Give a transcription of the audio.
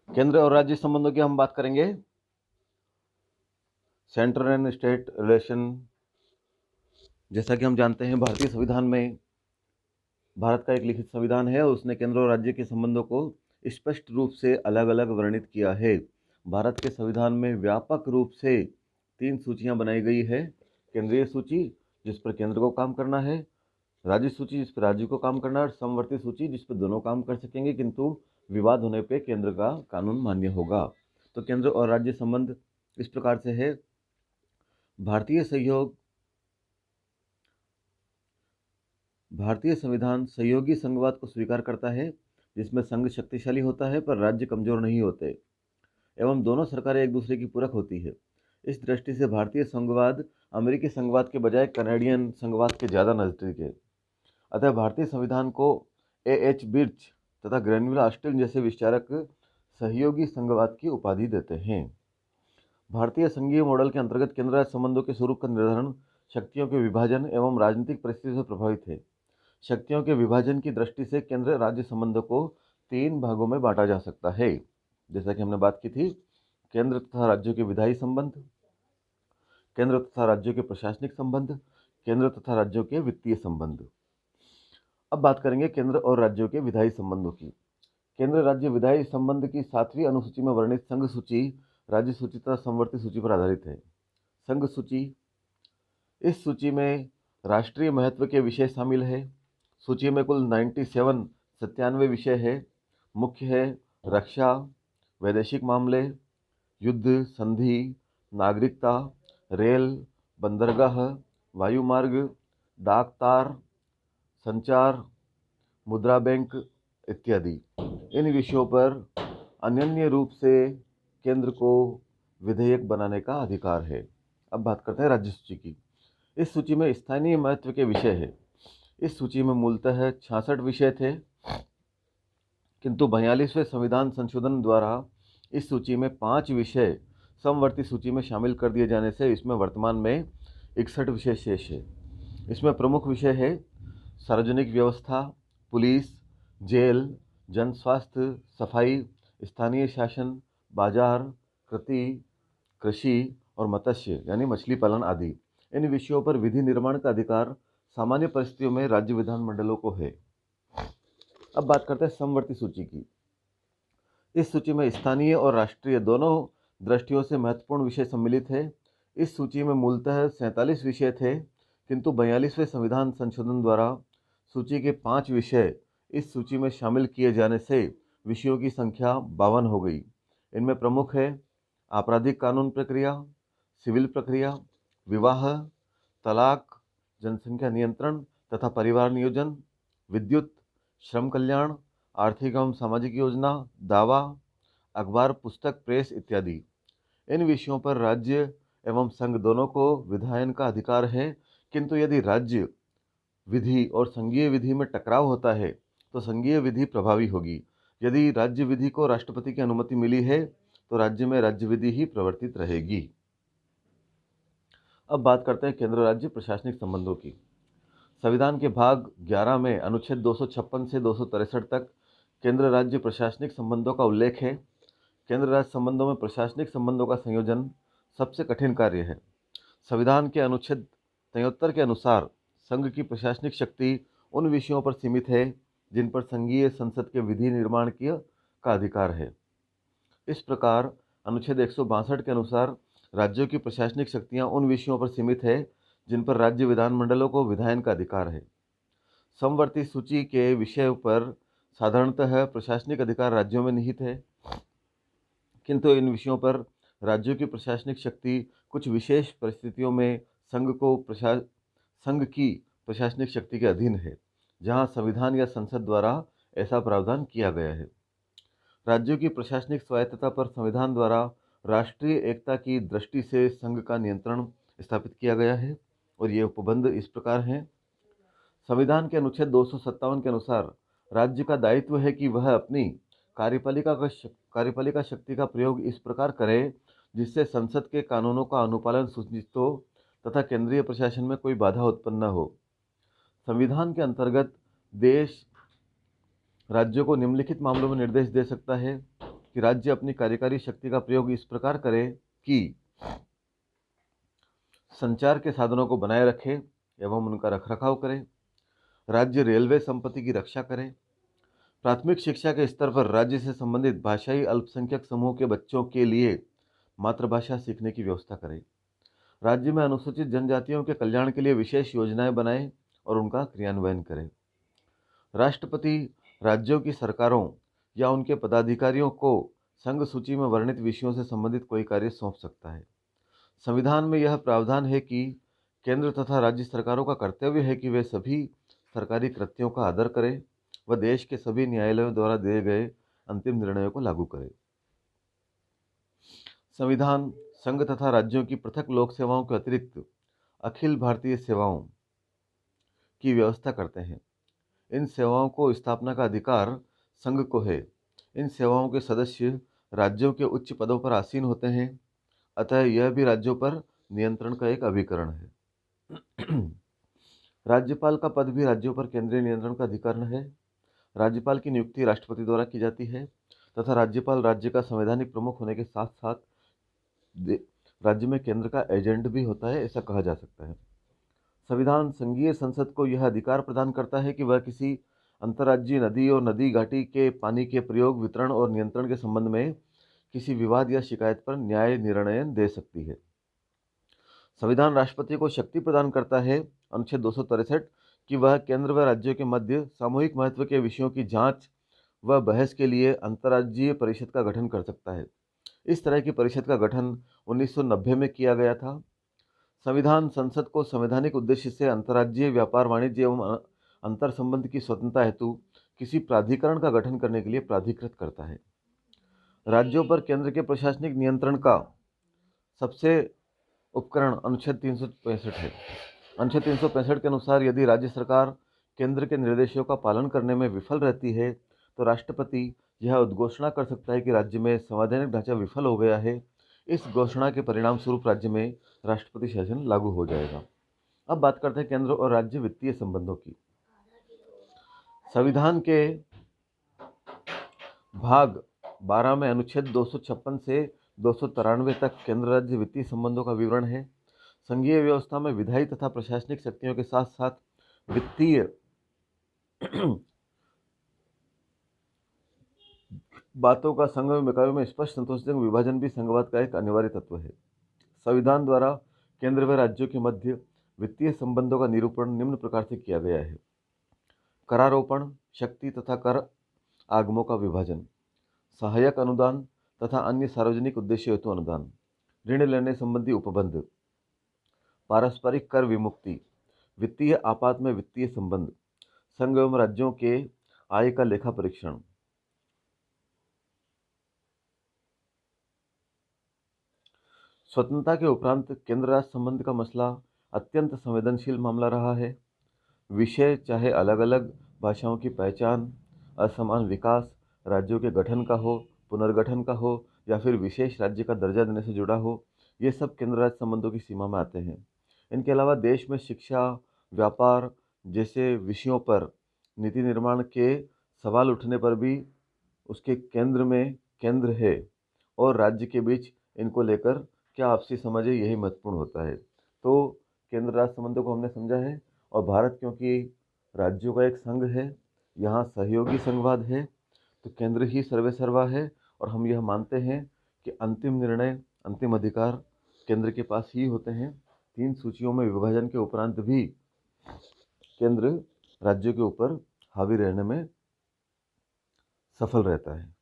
केंद्र और राज्य संबंधों की हम बात करेंगे। Central and state relation. जैसा कि हम जानते हैं, भारतीय संविधान में भारत का एक लिखित संविधान है और उसने केंद्र और राज्य के संबंधों को स्पष्ट रूप से अलग अलग वर्णित किया है। भारत के संविधान में व्यापक रूप से 3 सूचियां बनाई गई है। केंद्रीय सूची, जिस पर केंद्र को काम करना है, राज्य सूची, जिस पर राज्य को काम करना है, और समवर्ती सूची, जिस पर दोनों काम कर सकेंगे, किंतु विवाद होने पे केंद्र का कानून मान्य होगा। तो केंद्र और राज्य संबंध इस प्रकार से है। भारतीय संविधान सहयोगी संघवाद को स्वीकार करता है, जिसमें संघ शक्तिशाली होता है पर राज्य कमजोर नहीं होते, एवं दोनों सरकारें एक दूसरे की पूरक होती है। इस दृष्टि से भारतीय संघवाद अमेरिकी संघवाद के बजाय कनाडियन संघवाद के ज़्यादा नजदीक है। अतः भारतीय संविधान को A.H. बिर्च तथा ग्रैन्विल ऑस्टिन जैसे विचारक सहयोगी संघवाद की उपाधि देते हैं। भारतीय संघीय मॉडल के अंतर्गत केंद्र राज्य संबंधों के स्वरूप का निर्धारण शक्तियों के विभाजन एवं राजनीतिक परिस्थितियों से प्रभावित है। शक्तियों के विभाजन की दृष्टि से केंद्र राज्य संबंधों को 3 भागों में बांटा जा सकता है। जैसा कि हमने बात की थी, केंद्र तथा राज्यों के विधायी संबंध, केंद्र तथा राज्यों के प्रशासनिक संबंध, केंद्र तथा राज्यों के वित्तीय संबंध। अब बात करेंगे केंद्र और राज्यों के विधायी संबंधों की। केंद्र राज्य विधायी संबंध की 7वीं अनुसूची में वर्णित संघ सूची राज्य सूची तथा समवर्ती सूची पर आधारित है। संघ सूची, इस सूची में राष्ट्रीय महत्व के विषय शामिल है। सूची में कुल 97 विषय है। मुख्य है रक्षा, वैदेशिक मामले, युद्ध, संधि, नागरिकता, रेल, बंदरगाह, वायुमार्ग, डाक तार, संचार, मुद्रा बैंक इत्यादि। इन विषयों पर अनन्य रूप से केंद्र को विधेयक बनाने का अधिकार है। अब बात करते हैं राज्य सूची की। इस सूची में स्थानीय महत्व के विषय है। इस सूची में मूलतः 66 विषय थे, किंतु 42वें संविधान संशोधन द्वारा इस सूची में 5 विषय समवर्ती सूची में शामिल कर दिए जाने से इसमें वर्तमान में 61 विषय शेष है। इसमें प्रमुख विषय है सार्वजनिक व्यवस्था, पुलिस, जेल, जन स्वास्थ्य, सफाई, स्थानीय शासन, बाजार, कृषि और मत्स्य यानी मछली पालन आदि। इन विषयों पर विधि निर्माण का अधिकार सामान्य परिस्थितियों में राज्य विधानमंडलों को है। अब बात करते हैं समवर्ती सूची की। इस सूची में स्थानीय और राष्ट्रीय दोनों दृष्टियों से महत्वपूर्ण विषय सम्मिलित है। इस सूची में मूलतः 47 विषय थे, किंतु 42वें संविधान संशोधन द्वारा सूची के 5 विषय इस सूची में शामिल किए जाने से विषयों की संख्या 52 हो गई। इनमें प्रमुख है आपराधिक कानून प्रक्रिया, सिविल प्रक्रिया, विवाह, तलाक, जनसंख्या नियंत्रण तथा परिवार नियोजन, विद्युत, श्रम कल्याण, आर्थिक एवं सामाजिक योजना, दावा, अखबार, पुस्तक, प्रेस इत्यादि। इन विषयों पर राज्य एवं संघ दोनों को विधायन का अधिकार है, किंतु यदि राज्य विधि और संघीय विधि में टकराव होता है तो संघीय विधि प्रभावी होगी। यदि राज्य विधि को राष्ट्रपति की अनुमति मिली है तो राज्य में राज्य विधि ही प्रवर्तित रहेगी। अब बात करते हैं केंद्र राज्य प्रशासनिक संबंधों की। संविधान के भाग 11 में अनुच्छेद 256 से 263 तक केंद्र राज्य प्रशासनिक संबंधों का उल्लेख है। केंद्र राज्य संबंधों में प्रशासनिक संबंधों का संयोजन सबसे कठिन कार्य है। संविधान के अनुच्छेद 73 के अनुसार संघ की प्रशासनिक शक्ति उन विषयों पर सीमित है जिन पर संघीय संसद के विधि निर्माण का अधिकार है। इस प्रकार अनुच्छेद 162 के अनुसार राज्यों की प्रशासनिक शक्तियां उन विषयों पर सीमित है जिन पर राज्य विधानमंडलों को विधायन का अधिकार है। समवर्ती सूची के विषय पर साधारणतः प्रशासनिक अधिकार राज्यों में निहित है, किंतु इन विषयों पर राज्यों की प्रशासनिक शक्ति कुछ विशेष परिस्थितियों में संघ की प्रशासनिक शक्ति के अधीन है, जहां संविधान या संसद द्वारा ऐसा प्रावधान किया गया है। राज्यों की प्रशासनिक स्वायत्तता पर संविधान द्वारा राष्ट्रीय एकता की दृष्टि से संघ का नियंत्रण स्थापित किया गया है और ये उपबंध इस प्रकार हैं। संविधान के अनुच्छेद 257 के अनुसार राज्य का दायित्व है कि वह अपनी कार्यपालिका शक्ति का प्रयोग इस प्रकार करे जिससे संसद के कानूनों का अनुपालन सुनिश्चित हो तथा केंद्रीय प्रशासन में कोई बाधा उत्पन्न न हो। संविधान के अंतर्गत देश राज्यों को निम्नलिखित मामलों में निर्देश दे सकता है कि राज्य अपनी कार्यकारी शक्ति का प्रयोग इस प्रकार करे कि संचार के साधनों को बनाए रखे एवं उनका रखरखाव करे, राज्य रेलवे संपत्ति की रक्षा करे, प्राथमिक शिक्षा के स्तर पर राज्य से संबंधित भाषाई अल्पसंख्यक समूह के बच्चों के लिए मातृभाषा सीखने की व्यवस्था करे, राज्य में अनुसूचित जनजातियों के कल्याण के लिए विशेष योजनाएं बनाए और उनका क्रियान्वयन करे। राष्ट्रपति राज्यों की सरकारों या उनके पदाधिकारियों को संघ सूची में वर्णित विषयों से संबंधित कोई कार्य सौंप सकता है। संविधान में यह प्रावधान है कि केंद्र तथा राज्य सरकारों का कर्तव्य है कि वे सभी सरकारी कृत्यों का आदर करें व देश के सभी न्यायालयों द्वारा दिए गए अंतिम निर्णयों को लागू करें। संविधान संघ तथा राज्यों की पृथक लोक सेवाओं के अतिरिक्त अखिल भारतीय सेवाओं की व्यवस्था करते हैं। इन सेवाओं को स्थापना का अधिकार संघ को है। इन सेवाओं के सदस्य राज्यों के उच्च पदों पर आसीन होते हैं, अतः यह भी राज्यों पर नियंत्रण का एक अभिकरण है। राज्यपाल का पद भी राज्यों पर केंद्रीय नियंत्रण का अधिकरण है। राज्यपाल की नियुक्ति राष्ट्रपति द्वारा की जाती है तथा राज्यपाल राज्य का संवैधानिक प्रमुख होने के साथ साथ राज्य में केंद्र का एजेंट भी होता है, ऐसा कहा जा सकता है। संविधान संघीय संसद को यह अधिकार प्रदान करता है कि वह किसी अंतर्राज्यीय नदी और नदी घाटी के पानी के प्रयोग, वितरण और नियंत्रण के संबंध में किसी विवाद या शिकायत पर न्याय निर्णय दे सकती है। संविधान राष्ट्रपति को शक्ति प्रदान करता है, अनुच्छेद 263, कि वह केंद्र व राज्यों के मध्य सामूहिक महत्व के विषयों की जांच व बहस के लिए अंतर्राज्यीय परिषद का गठन कर सकता है। इस तरह की परिषद का गठन 1990 में किया गया था। संविधान संसद को संवैधानिक उद्देश्य से अंतर्राज्यीय व्यापार, वाणिज्य एवं अंतर संबंध की स्वतंत्रता हेतु किसी प्राधिकरण का गठन करने के लिए प्राधिकृत करता है। राज्यों पर केंद्र के प्रशासनिक नियंत्रण का सबसे उपकरण अनुच्छेद 365 है। अनुच्छेद 365 के अनुसार यदि राज्य सरकार केंद्र के निर्देशों का पालन करने में विफल रहती है तो राष्ट्रपति यह उद्घोषणा कर सकता है कि राज्य में संवैधानिक ढांचा विफल हो गया है। इस घोषणा के परिणाम स्वरूप राज्य में राष्ट्रपति शासन लागू हो जाएगा। अब बात करते हैं केंद्र और राज्य वित्तीय संबंधों की। संविधान के भाग 12 में अनुच्छेद 256 से 293 तक केंद्र राज्य वित्तीय संबंधों का विवरण है। संघीय व्यवस्था में विधायी तथा प्रशासनिक शक्तियों के साथ साथ वित्तीय बातों का संघ में निकायों में स्पष्ट संतोषजनक विभाजन भी संघवाद का एक अनिवार्य तत्व है। संविधान द्वारा केंद्र व राज्यों के मध्य वित्तीय संबंधों का निरूपण निम्न प्रकार से किया गया है। करारोपण, शक्ति तथा कर आगमों का विभाजन, सहायक अनुदान तथा अन्य सार्वजनिक उद्देश्य हेतु अनुदान, ऋण लेने संबंधी उपबंध, पारस्परिक कर विमुक्ति, वित्तीय आपात में वित्तीय संबंध, संघ एवं राज्यों के आय का लेखा परीक्षण। स्वतंत्रता के उपरांत केंद्र राज्य संबंध का मसला अत्यंत संवेदनशील मामला रहा है। विषय चाहे अलग अलग भाषाओं की पहचान, असमान विकास, राज्यों के गठन का हो, पुनर्गठन का हो या फिर विशेष राज्य का दर्जा देने से जुड़ा हो, ये सब केंद्र राज्य संबंधों की सीमा में आते हैं। इनके अलावा देश में शिक्षा, व्यापार जैसे विषयों पर नीति निर्माण के सवाल उठने पर भी उसके केंद्र में केंद्र है और राज्य के बीच इनको लेकर क्या आपसी समझ है, यही महत्वपूर्ण होता है। तो केंद्र राज्य संबंधों को हमने समझा है और भारत क्योंकि राज्यों का एक संघ है, यहाँ सहयोगी संघवाद है, तो केंद्र ही सर्वे सर्वा है और हम यह मानते हैं कि अंतिम निर्णय, अंतिम अधिकार केंद्र के पास ही होते हैं। 3 सूचियों में विभाजन के उपरांत भी केंद्र राज्यों के ऊपर हावी रहने में सफल रहता है।